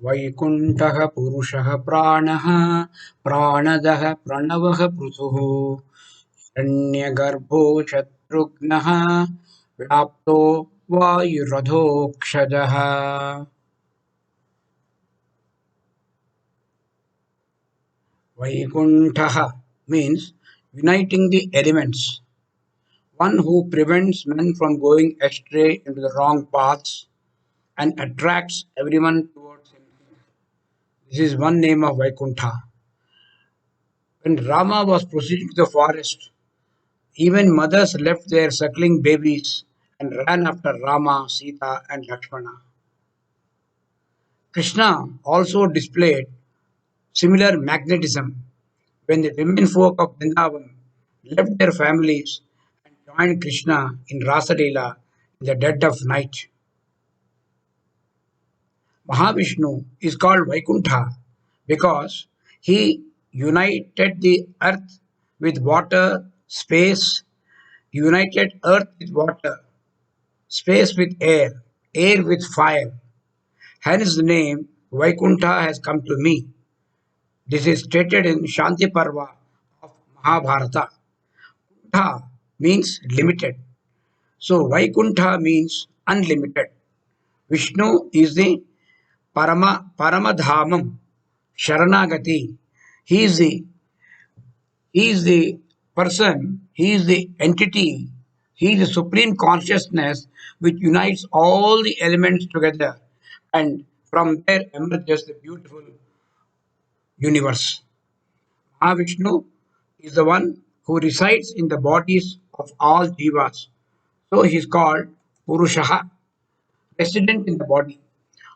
वैकुण्ठः पुरुषः प्राणः प्राणदः प्रणवः पृथुः हिरण्यगर्भो शत्रुघ्नः व्याप्तो वायुरधोक्षजः. Vaikuntha means uniting the elements, one who prevents men from going astray into the wrong paths and attracts everyone towards him. This is one name of Vaikuntha. When Rama was proceeding to the forest, even mothers left their suckling babies and ran after Rama, Sita, and Lakshmana. Krishna also displayed similar magnetism when the women folk of Vrindavan left their families and joined Krishna in Rasa Leela in the dead of night. Mahavishnu is called Vaikuntha because he united the earth with water, space, united earth with water, space with air, air with fire. Hence the name Vaikuntha has come to me. This is stated in Shanti Parva of Mahabharata. Kuntha means limited. So Vaikuntha means unlimited. Vishnu is the Paramadhamam, Sharanagati. He is the he is the person, he is the entity, he is the supreme consciousness which unites all the elements together, and from there emerges the beautiful universe. Mahavishnu is the one who resides in the bodies of all jivas. So he is called Purushaha, resident in the body,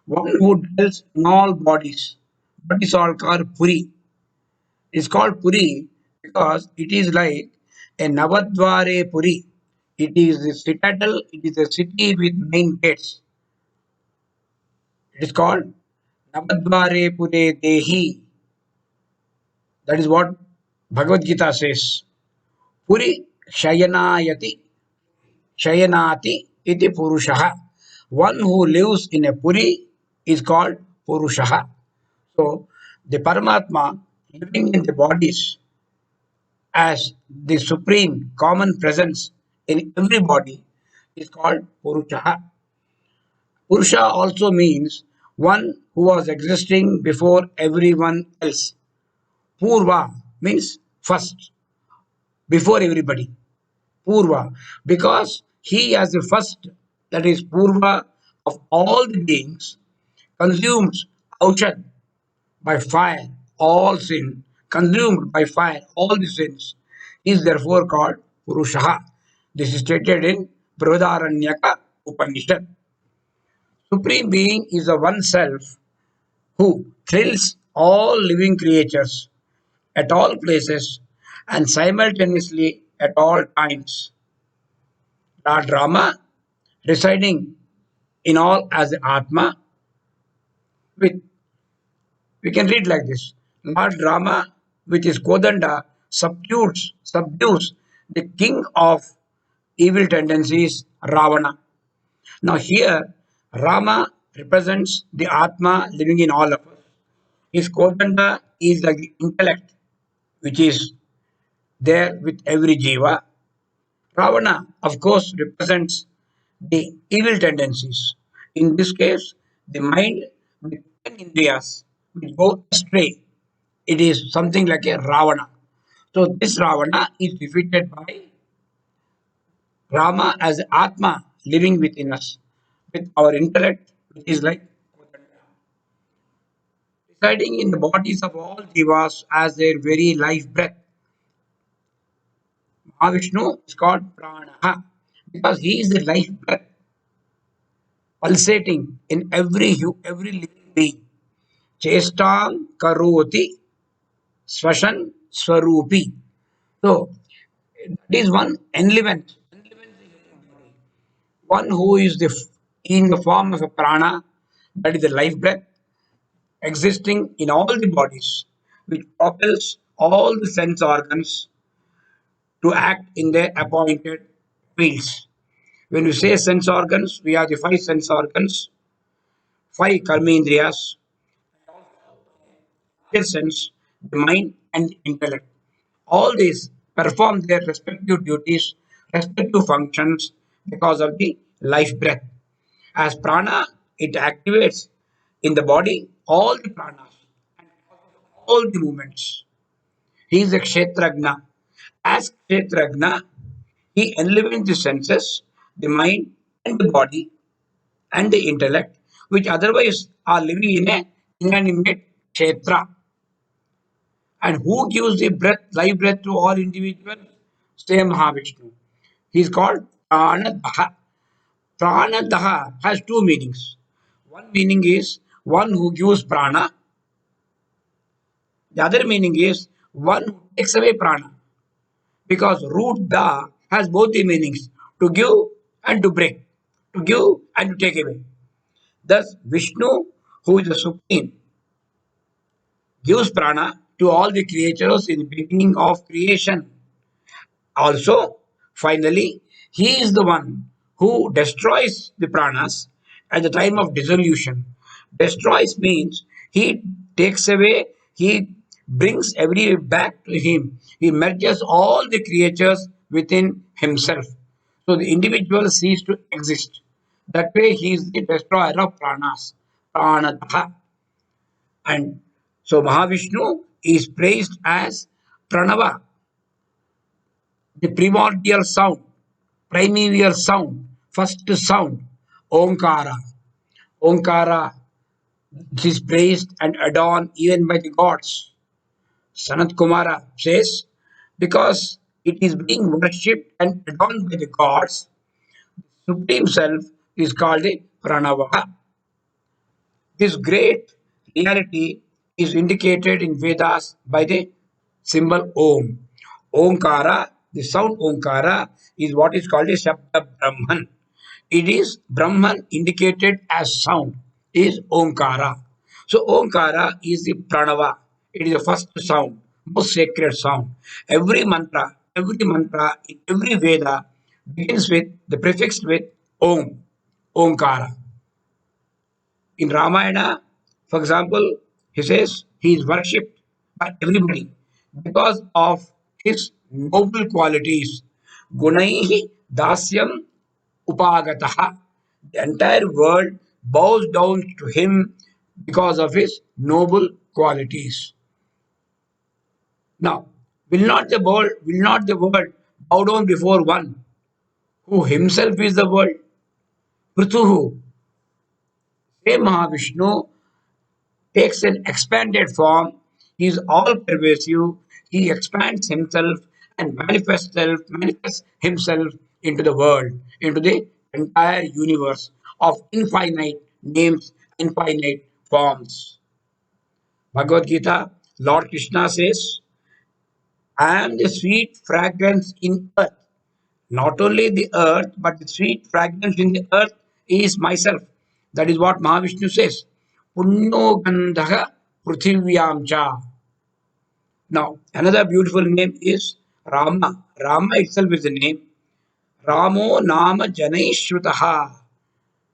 one who dwells in all bodies. But is all called Puri. It's called Puri because it is like a Navadvare Puri. It is the citadel, it is a city with nine gates. It is called Navadvare Pure Dehi. That is what Bhagavad Gita says. Puri Shayanayati Shayanati iti Purushaha. One who lives in a Puri is called Purushaha. So the Paramatma living in the bodies as the supreme common presence in every body is called Purushaha. Purusha also means one who was existing before everyone else. Purva means first, before everybody. Purva, because he as the first, that is Purva of all the beings, consumes Aushad by fire, all sin, consumed by fire, all the sins, is therefore called Purushaha. This is stated in Brihadaranyaka Upanishad. Supreme Being is the one self who thrills all living creatures at all places and simultaneously at all times. Lord Rama, residing in all as the Atma, with we can read like this. Lord Rama, with his Kodanda, subdues the king of evil tendencies, Ravana. Now here, Rama represents the Atma living in all of us. His Kodanda is like the intellect, which is there with every jiva. Ravana, of course, represents the evil tendencies. In this case, the mind with 10 indriyas will go astray. It is something like a Ravana. So this Ravana is defeated by Rama as Atma living within us, with our intellect, which is like residing in the bodies of all jivas as their very life breath. Mahavishnu is called Pranaha because he is the life breath pulsating in every living being. Chestam karoti swashan swarupi. So that is one element, one who is in the form of a prana, that is the life breath, existing in all the bodies, which propels all the sense organs to act in their appointed fields. When we say sense organs, we have the five sense organs, five karmendriyas, higher sense, the mind, and the intellect. All these perform their respective duties, respective functions because of the life breath. As prana, it activates in the body all the pranas, all the movements. He is a Kshetragna. As Kshetragna, he enlivens the senses, the mind, and the body, and the intellect, which otherwise are living in a inanimate Kshetra. And who gives the breath, life breath to all individuals? Same Mahavishnu. He is called Pranadaha. Pranadaha has two meanings. One meaning is one who gives prana. The other meaning is one who takes away prana. Because root da has both the meanings to give and to break, to give and to take away. Thus, Vishnu, who is the supreme, gives prana to all the creatures in the beginning of creation. Also, finally, he is the one who destroys the pranas at the time of dissolution. Destroys means he takes away, he brings every back to him. He merges all the creatures within himself. So the individual ceases to exist. That way, he is the destroyer of pranas. Pranadaha. And so Mahavishnu is praised as Pranava, the primordial sound, primeval sound, first sound, Omkara. Omkara is praised and adorned even by the gods. Sanat Kumara says, because it is being worshipped and adorned by the gods, Supreme Self is called the Pranava. This great reality is indicated in Vedas by the symbol Om. Omkara, the sound Omkara, is what is called a Shabda Brahman. It is Brahman indicated as sound, is Omkara. So Omkara is the Pranava. It is the first sound, most sacred sound. Every mantra in every Veda begins with the prefix with Om, Omkara. In Ramayana, for example, he says he is worshipped by everybody because of his noble qualities. Gunaihi dasyam upagataha. The entire world bows down to him because of his noble qualities. Now, will not the world bow down before one who himself is the world? Prithuhu, same Mahavishnu takes an expanded form. He is all pervasive. He expands himself and manifests himself into the world, into the entire universe of infinite names, infinite forms. Bhagavad Gita, Lord Krishna says, I am the sweet fragrance in earth. Not only the earth, but the sweet fragrance in the earth is myself. That is what Mahavishnu says. Punno gandhaha pruthivyam cha. Now, another beautiful name is Rama. Rama itself is a name. Ramo nama janaishrutaha.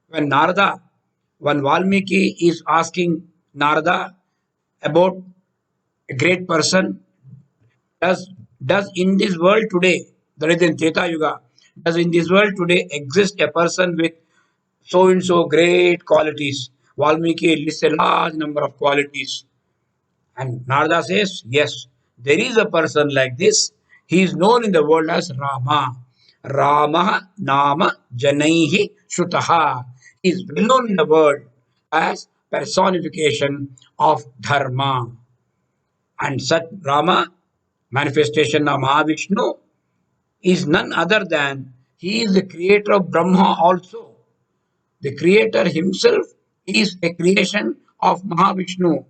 When Narada, when Valmiki is asking Narada about a great person, does does in this world today, that is in Treta Yuga, does in this world today exist a person with so and so great qualities? Valmiki lists a large number of qualities. And Narada says, yes, there is a person like this. He is known in the world as Rama. Rama Nama Janaihi Shutaha. He is well known in the world as personification of Dharma. And such Rama, manifestation of Mahavishnu, is none other than he is the creator of Brahma also. The creator himself is a creation of Mahavishnu.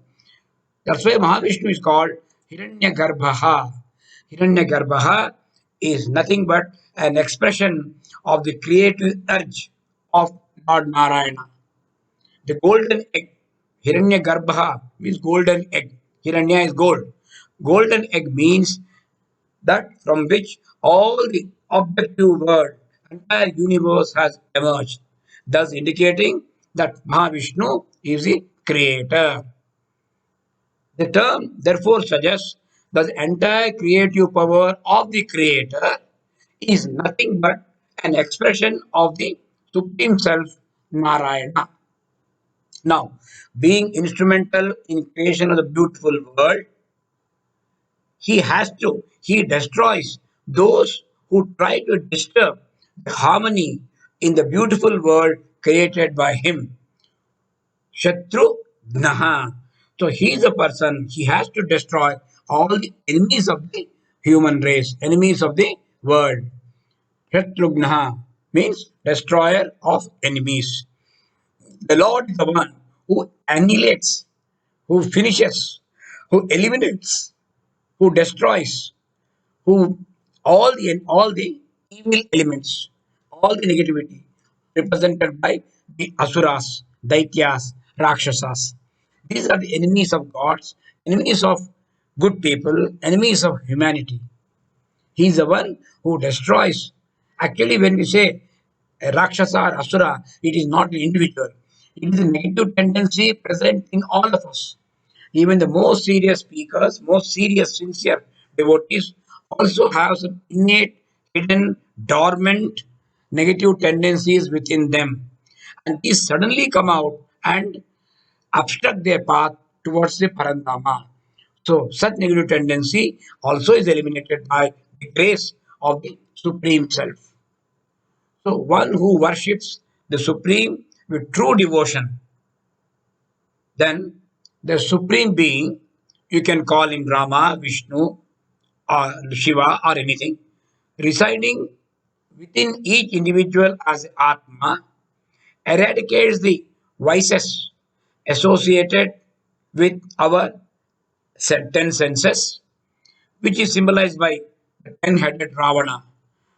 That's why Mahavishnu is called Hiranyagarbha. Hiranyagarbha is nothing but an expression of the creative urge of Lord Narayana. The golden egg, Hiranyagarbha means golden egg. Hiranya is gold. Golden egg means that from which all the objective world, entire universe has emerged, thus indicating that Mahavishnu is the creator. The term therefore suggests that the entire creative power of the Creator is nothing but an expression of the Supreme Self, Narayana. Now, being instrumental in creation of the beautiful world, he destroys those who try to disturb the harmony in the beautiful world created by him. Shatru Gnaha. So he is a person, he has to destroy all the enemies of the human race, enemies of the world. Shatrugnaha means destroyer of enemies. The Lord is the one who annihilates, who finishes, who eliminates, who destroys, who all the evil elements, all the negativity represented by the asuras, daityas, rakshasas. These are the enemies of gods, enemies of good people, enemies of humanity. He is the one who destroys. Actually, when we say a Rakshasa or Asura, it is not an individual. It is a negative tendency present in all of us. Even the most serious speakers, most serious, sincere devotees also have some innate, hidden, dormant negative tendencies within them. And these suddenly come out and obstruct their path towards the Parantama. So, such negative tendency also is eliminated by the grace of the Supreme Self. So, one who worships the Supreme with true devotion, then the Supreme Being, you can call him Rama, Vishnu, or Shiva, or anything, residing within each individual as Atma, eradicates the vices associated with our 10 senses, which is symbolized by the 10-headed Ravana.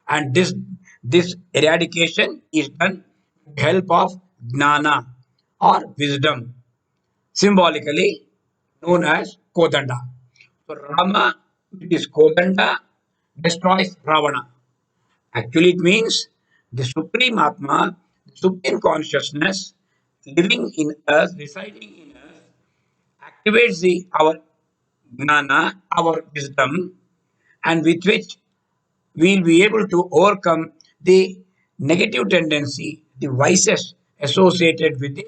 And this eradication is done with the help of Gnana or wisdom, symbolically known as Kodanda. So Rama, with his Kodanda, destroys Ravana. Actually, it means the Supreme Atma, the Supreme Consciousness living in us, residing in us, activates our Gnana, our wisdom, and with which we'll be able to overcome the negative tendency, the vices associated with the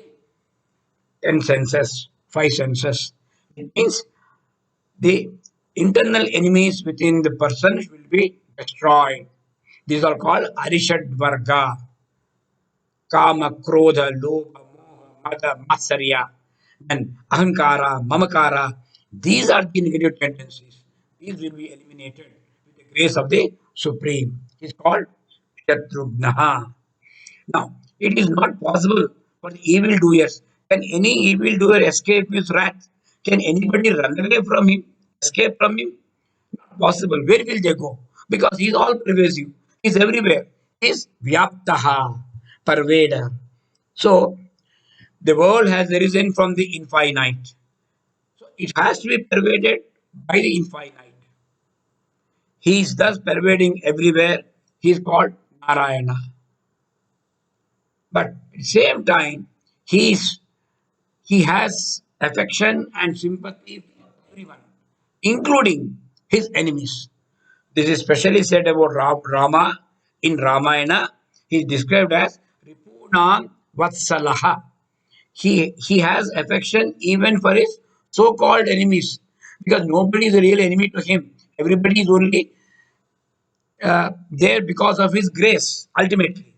10 senses, 5 senses. It means the internal enemies within the person will be destroyed. These are called Arishad Varga, Kama, Krodha, Lobha, Moha, Mada, Matsarya, and Ahankara, Mamakara. These are the negative tendencies. These will be eliminated with the grace of the Supreme. It's called Shatrugnaha. Now, it is not possible for the evildoers. Can any evildoer escape his wrath? Can anybody run away from him, escape from him? Not possible. Where will they go? Because he is all pervasive. He is everywhere. He is Vyaptaha, pervader. So, the world has arisen from the infinite. So, it has to be pervaded by the infinite. He is thus pervading everywhere. He is called Narayana. But at the same time, he is he has affection and sympathy for everyone, including his enemies. This is specially said about Rama in Ramayana. He is described as Ripunam Vatsalaha. He has affection even for his so-called enemies because nobody is a real enemy to him. Everybody is only there because of his grace, ultimately.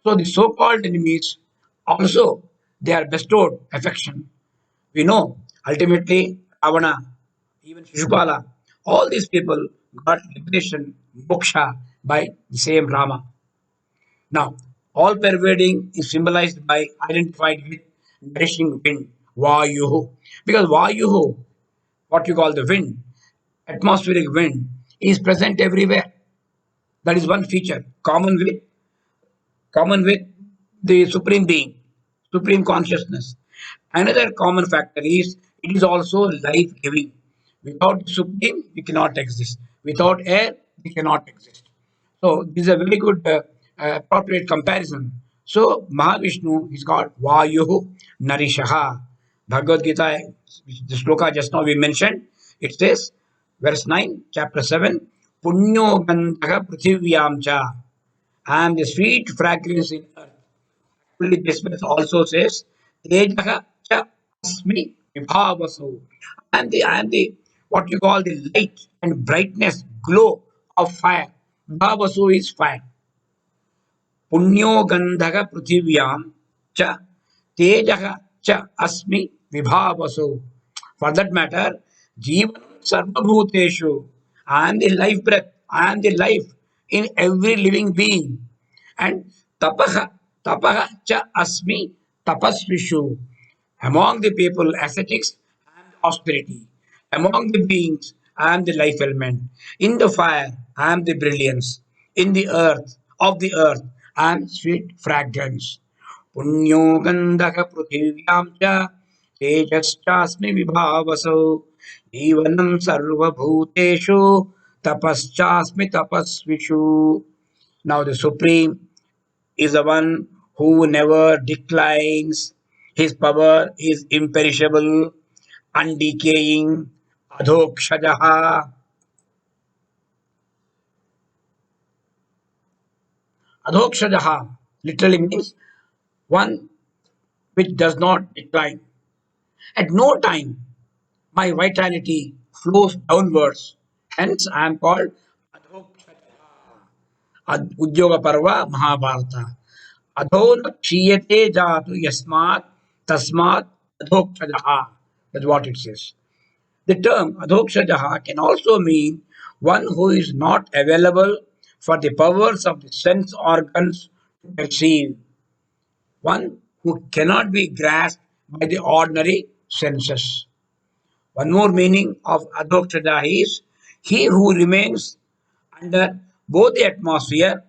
So the so-called enemies also they are bestowed affection. We know ultimately Ravana, even Shishupala, all these people got liberation, moksha by the same Rama. Now, all pervading is symbolized by identified with nourishing wind, Vayuhu. Because Vayuhu, what you call the wind, atmospheric wind, is present everywhere. That is one feature common with the supreme being, supreme consciousness. Another common factor is it is also life giving. Without the supreme, we cannot exist. Without air, we cannot exist. So this is a very good appropriate comparison. So Mahavishnu is called Vayuhu Narishaha. Bhagavad Gita, the sloka just now we mentioned, it says, verse 9, chapter 7, Punyo Gandhaka Prithiviyam cha. I am the sweet fragrance in earth. Actually, this verse also says, Tejaha cha asmi vibhavaso. I am the, what you call the light and brightness, glow of fire. Vibhavaso is fire. पुण्यो गंधक पृथिव्यां च तेजः च अस्मि विभावसो. For that matter, जीवन सर्वभूतेषु. I am the life breath. I am the life in every living being. And tapah tapah cha asmi tapasvishu. Among the people, ascetics, I am the austerity. Among the beings, I am the life element. In the fire, I am the brilliance. In the earth, of the earth, I am sweet fragrance. पुण्यो गन्धक पृथिव्यां च तेजश्चास्मि विभावसो जीवनं सर्वभूतेषु तपश्चास्मि तपस्विषु. Now the Supreme is the one who never declines. His power is imperishable, undecaying. Adhokshajaha. Adhokshajaha literally means one which does not decline. At no time my vitality flows downwards. Hence I am called Adhokshajaha. Udyoga Parva Mahabharata. Adho na kshiyate jatu yasmat tasmat adhokshajaha. That's what it says. The term adhokshajaha can also mean one who is not available for the powers of the sense organs to perceive, one who cannot be grasped by the ordinary senses. One more meaning of adhokshajaha is he who remains under both the atmosphere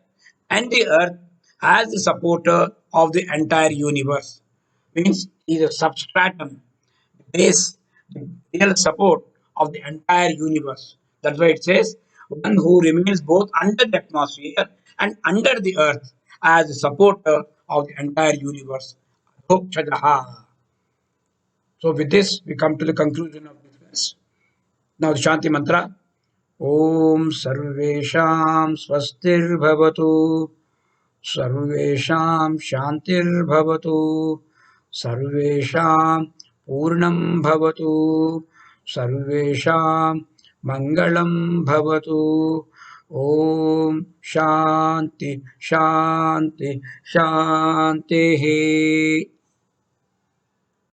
and the earth as the supporter of the entire universe. Means he is a substratum, base, the real support of the entire universe. That's why it says one who remains both under the atmosphere and under the earth as a supporter of the entire universe. Adhokshajaha. So with this, we come to the conclusion of this verse. Now the Shanti mantra. Om Sarvesham Swastirbhavatu Sarvesham Shantirbhavatu Sarvesham Purnam Bhavatu Sarvesham Mangalam Bhavatu. Om Shanti Shanti Shanti.